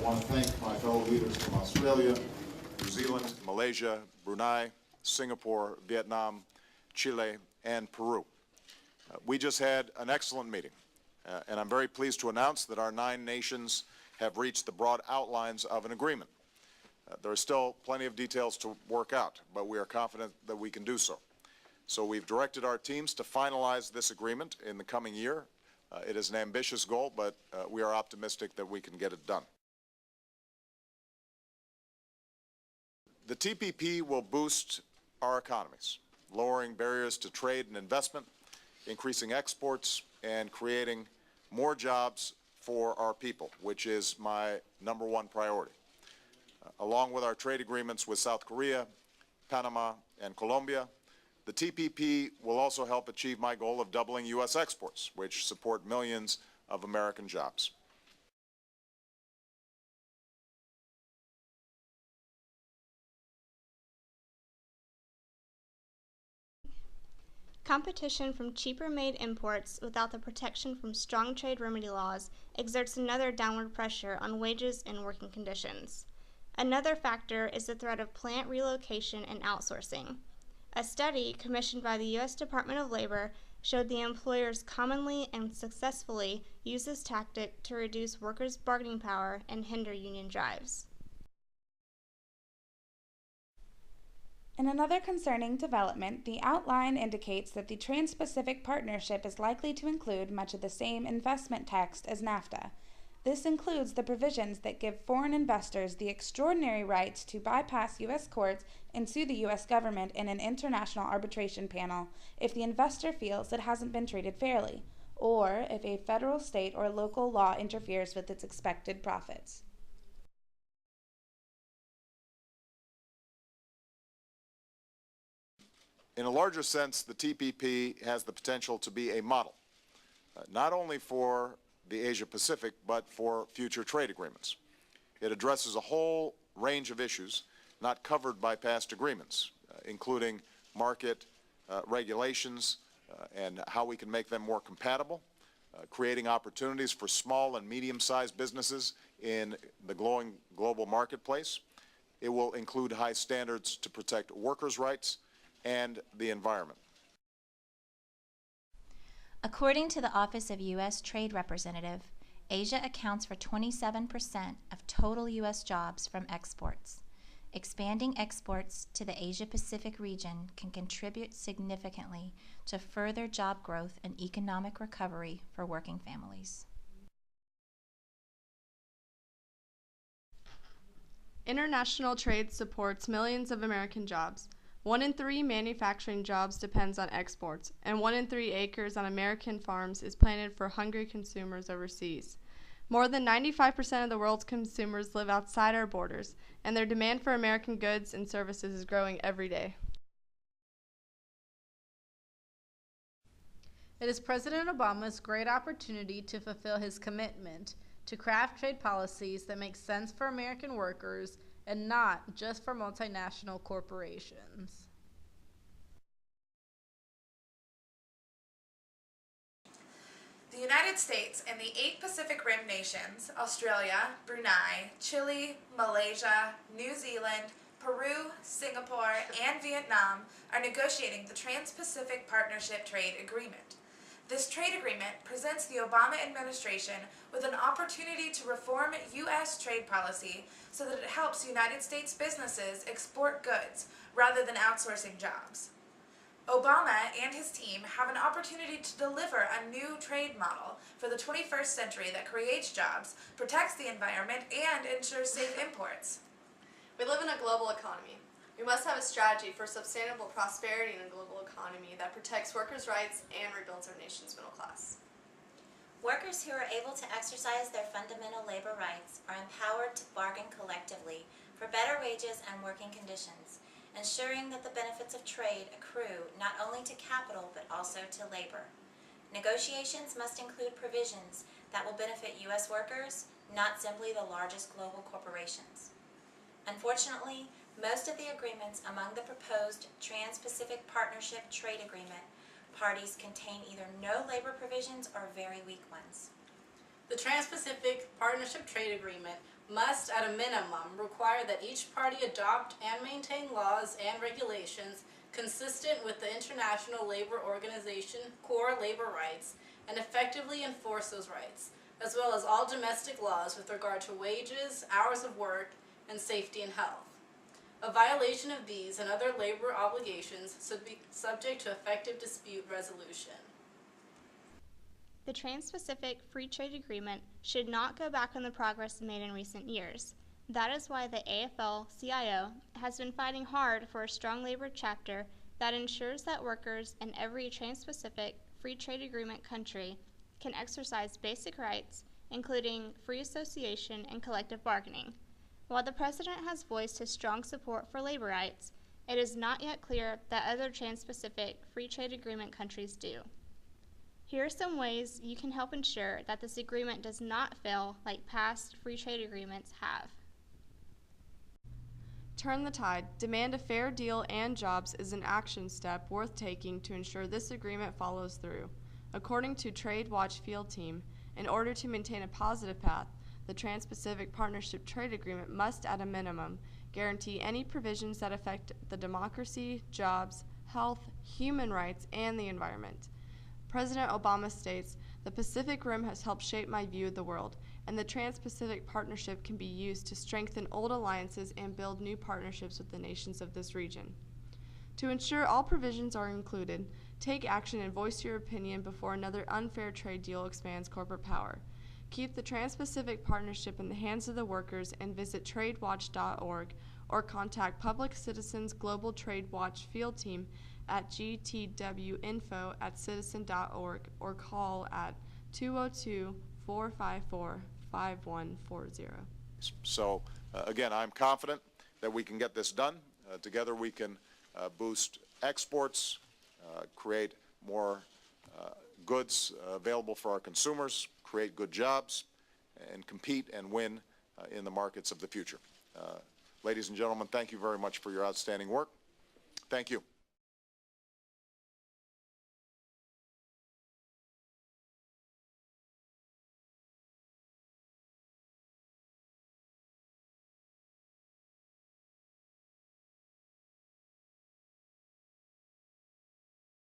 want to thank my fellow leaders from Australia, New Zealand, Malaysia, Brunei, Singapore, Vietnam, Chile, and Peru. We just had an excellent meeting, and I'm very pleased to announce that our 9 nations have reached the broad outlines of an agreement. There are still plenty of details to work out, but we are confident that we can do so. So we've directed our teams to finalize this agreement in the coming year. It is an ambitious goal, but we are optimistic that we can get it done. The TPP will boost our economies, lowering barriers to trade and investment, increasing exports, and creating more jobs for our people, which is my #1 priority. Along with our trade agreements with South Korea, Panama, and Colombia, the TPP will also help achieve my goal of doubling U.S. exports, which support millions of American jobs. Competition from cheaper-made imports without the protection from strong trade remedy laws exerts another downward pressure on wages and working conditions. Another factor is the threat of plant relocation and outsourcing. A study commissioned by the U.S. Department of Labor showed the employers commonly and successfully use this tactic to reduce workers' bargaining power and hinder union drives. In another concerning development, the outline indicates that the Trans-Pacific Partnership is likely to include much of the same investment text as NAFTA. This includes the provisions that give foreign investors the extraordinary rights to bypass U.S. courts and sue the U.S. government in an international arbitration panel if the investor feels it hasn't been treated fairly, or if a federal, state, or local law interferes with its expected profits. In a larger sense, the TPP has the potential to be a model, not only for the Asia-Pacific, but for future trade agreements. It addresses a whole range of issues not covered by past agreements, including market regulations and how we can make them more compatible, creating opportunities for small and medium-sized businesses in the growing global marketplace. It will include high standards to protect workers' rights and the environment. According to the Office of U.S. Trade Representative, Asia accounts for 27% of total U.S. jobs from exports. Expanding exports to the Asia-Pacific region can contribute significantly to further job growth and economic recovery for working families. International trade supports millions of American jobs. 1 in 3 manufacturing jobs depends on exports, and 1 in 3 acres on American farms is planted for hungry consumers overseas. More than 95% of the world's consumers live outside our borders, and their demand for American goods and services is growing every day. It is President Obama's great opportunity to fulfill his commitment to craft trade policies that make sense for American workers and not just for multinational corporations. The United States and the 8 Pacific Rim nations, Australia, Brunei, Chile, Malaysia, New Zealand, Peru, Singapore, and Vietnam are negotiating the Trans-Pacific Partnership Trade Agreement. This trade agreement presents the Obama administration with an opportunity to reform U.S. trade policy so that it helps United States businesses export goods rather than outsourcing jobs. Obama and his team have an opportunity to deliver a new trade model for the 21st century that creates jobs, protects the environment, and ensures safe imports. We live in a global economy. We must have a strategy for sustainable prosperity in a global economy that protects workers' rights and rebuilds our nation's middle class. Workers who are able to exercise their fundamental labor rights are empowered to bargain collectively for better wages and working conditions, ensuring that the benefits of trade accrue not only to capital but also to labor. Negotiations must include provisions that will benefit U.S. workers, not simply the largest global corporations. Unfortunately, most of the agreements among the proposed Trans-Pacific Partnership Trade Agreement parties contain either no labor provisions or very weak ones. The Trans-Pacific Partnership Trade Agreement must, at a minimum, require that each party adopt and maintain laws and regulations consistent with the International Labor Organization core labor rights and effectively enforce those rights, as well as all domestic laws with regard to wages, hours of work, and safety and health. A violation of these and other labor obligations should be subject to effective dispute resolution. The Trans-Pacific Free Trade Agreement should not go back on the progress made in recent years. That is why the AFL-CIO has been fighting hard for a strong labor chapter that ensures that workers in every Trans-Pacific Free Trade Agreement country can exercise basic rights, including free association and collective bargaining. While the President has voiced his strong support for labor rights, it is not yet clear that other Trans-Pacific Free Trade Agreement countries do. Here are some ways you can help ensure that this agreement does not fail like past free trade agreements have. Turn the tide. Demand a fair deal and jobs is an action step worth taking to ensure this agreement follows through. According to Trade Watch Field Team, in order to maintain a positive path, the Trans-Pacific Partnership Trade Agreement must, at a minimum, guarantee any provisions that affect the democracy, jobs, health, human rights, and the environment. President Obama states, "The Pacific Rim has helped shape my view of the world, and the Trans-Pacific Partnership can be used to strengthen old alliances and build new partnerships with the nations of this region." To ensure all provisions are included, take action and voice your opinion before another unfair trade deal expands corporate power. Keep the Trans-Pacific Partnership in the hands of the workers and visit tradewatch.org or contact Public Citizens Global Trade Watch Field Team at gtwinfo@citizen.org or call at 202-454-5140. So, again, I'm confident that we can get this done. Together we can boost exports, create more goods available for our consumers, create good jobs, and compete and win in the markets of the future. Ladies and gentlemen, thank you very much for your outstanding work. Thank you.